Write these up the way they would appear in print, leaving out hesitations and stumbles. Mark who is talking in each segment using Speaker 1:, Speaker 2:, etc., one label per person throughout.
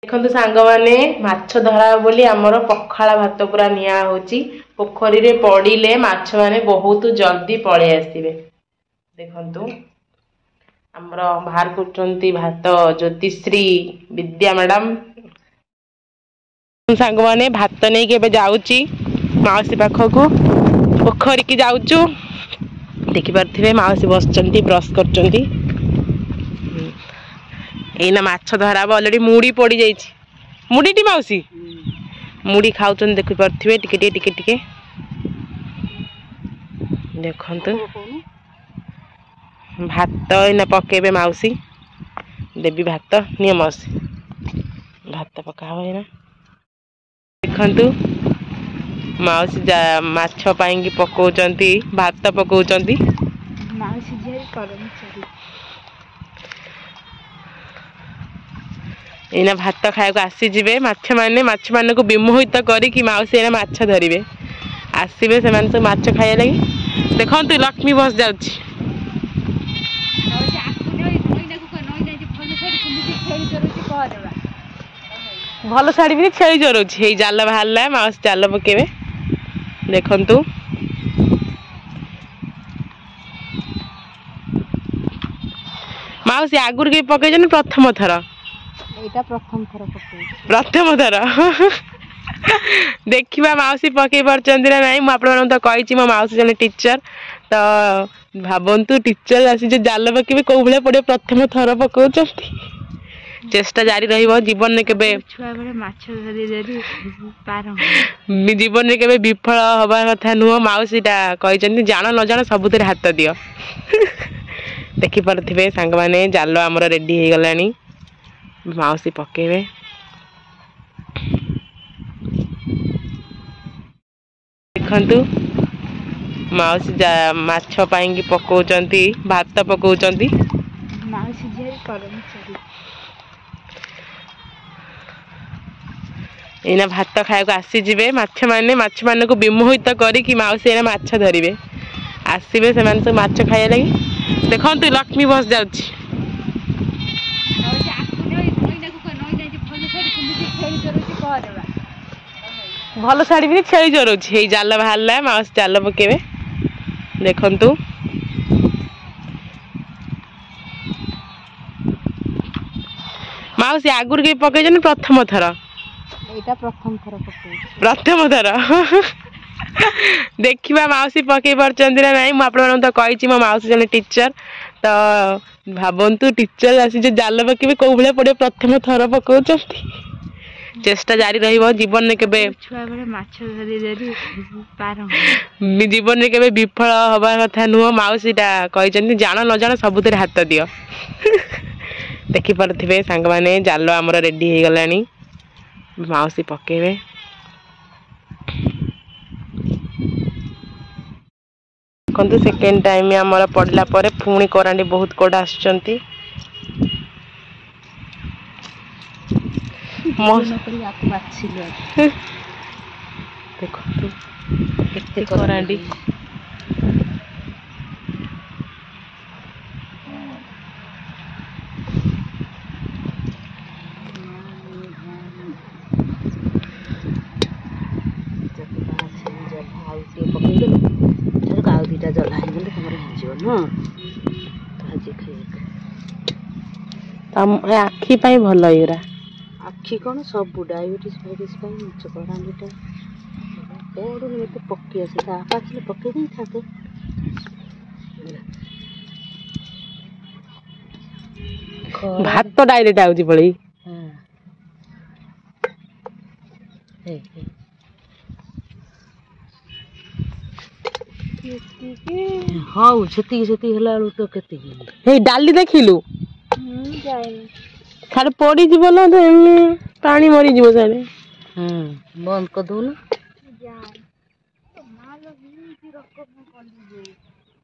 Speaker 1: देखो सांग मैंने माछ धरा बोली आमर पखाला भात पूरा निया होची पोखरी रे पड़िले माछ माने बहुत जल्दी पळे आसीबे। देखंतु आमर बाहर करचंती भात ज्योतिश्री विद्या मैडम सांग मैंने भात नहीं के जाऊची माउसी पाखकू पोखरी की जाऊचु देखि पारथिबे माउसी बसचंती ब्रश करचंती एना माछ धरा ऑलरेडी मुड़ी पड़ी जाइछि मुड़ीटी माउसी मुड़ी खाउचन देखि पारथिबे टिके टिके टिके देखंतु भात एना पकेबे माउसी देवी भात निय माउसी भात पकाव एना देखंतु माउसी माछ पाइंगी पकाउचंती भात पकाउचंती
Speaker 2: माउसी जे करम चली
Speaker 1: एना भात खाया आसी जिवे माछ मान को विमोहित करी माउसी एना माछ धरिबे आसीबे से मान सब माछ खाया लगी देखंतु लक्ष्मी बस जाउची भल शाड़ी भी छेली चोरौछि जाल बाहर माउसी जाल पकेबे देखंतु माउसी आगुर के पकेजन प्रथम थर
Speaker 2: एटा प्रथम थर पके
Speaker 1: प्रथम थर देखिबा माउसी पके परचंदी ना नाही मु आपन तो कहिछि मो माउसी जने टीचर तो भाबंतु टीचर आसी जे जाल पकेबे को भले पड़े प्रथम थर पकाउचंती चेष्टा जारी रहिबो जीवन में केबे
Speaker 2: छुआ बरे माछ धरि धरि पार
Speaker 1: जीवन में केबे विफल हबा कथा नुह माउसीटा कहिचंती जान न जान सबुतरे हाथ दियो देखि परथिबे सांग माने जाल हमर रेडी हे गलानी माउसी पकेबे देखंतु माउसी माछ पाइंगी पकाउचंती भात पकाउचंती
Speaker 2: माउसी जे करम चली
Speaker 1: एना भात खाया आसी जिवे माछ मान को विमोहित करी माउसी एना माछ धरिबे आसीबे से मान सब माछ खाया लगी देखंतु लक्ष्मी बस जाउची भल शाड़ी भी छेली चोरौछि जाल बाहर माउसी जाल पकेबे देखंतु माउसी आगुर के पकेजन प्रथम थर
Speaker 2: एटा प्रथम थर पके
Speaker 1: प्रथम थर देखिबा माउसी पके परचंदी ना नाही मु आपन तो कहिछि मो माउसी जने टीचर तो भाबंतु टीचर आसी जे जाल पकेबे को भले पड़े प्रथम थर पकाउचंती चेष्टा जारी रहिबो जीवन में केबे
Speaker 2: छुआ बरे माछ धरि धरि पार
Speaker 1: जीवन में केबे विफल हबा कथा नुह माउसीटा कहिचंती जान न जान सबुतरे हाथ दियो देखि परथिबे सांग माने जाल हमर रेडी हे गलानी माउसी पकेबे देखंतु सेकेंड टाइम हमर पड़ला परे पुणी करांडी बहुत कोड आछंती देखंतु केते करांडी आखि पाई भल एरा
Speaker 2: आखि कौन सब डायबिटीज फाइटिस पाई मुझे करांडीटा ओडो मते पक्की आसे ता आखिले पक्की नहीं थाते
Speaker 1: भात तो डायरेक्ट आउची पळी
Speaker 2: हां हे हाउ छती हला तो केती
Speaker 1: हे डाली देखिलु
Speaker 2: जाए
Speaker 1: खाली पड़ी जीव ना तो पानी मरी जीव सारे
Speaker 2: बंद कर दो ना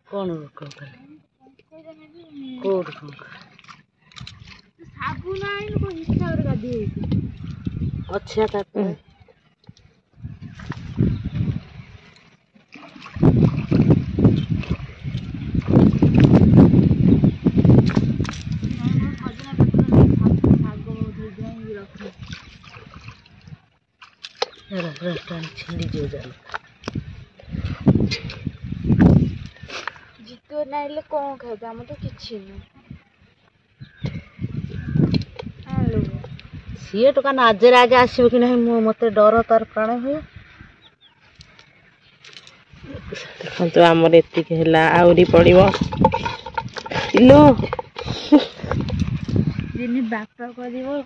Speaker 2: कौन रख कोड साबुन आइन को हिसाब रे गादी अच्छा था ଛିଣ୍ଡିଯିବ ଜାଲ।
Speaker 3: ଜିତୁ ନାଇଲେ କ'ଣ ଖାଇବେ? ଆମର ତ କିଛି ନାହିଁ।
Speaker 2: ସିଏ ଟୋକା ଆଜରେ ଆଗେ ଆସିବ କି ନାହିଁ ମୋତେ ଡର ତାର ପ୍ରାଣ ହୁଏ।
Speaker 1: ଦେଖନ୍ତୁ ଆମର ଏତିକି ହେଲା, ଆହୁରି ପଡ଼ିବ। ଇଲୋ
Speaker 3: ଦିନେ ବାପା କରିବ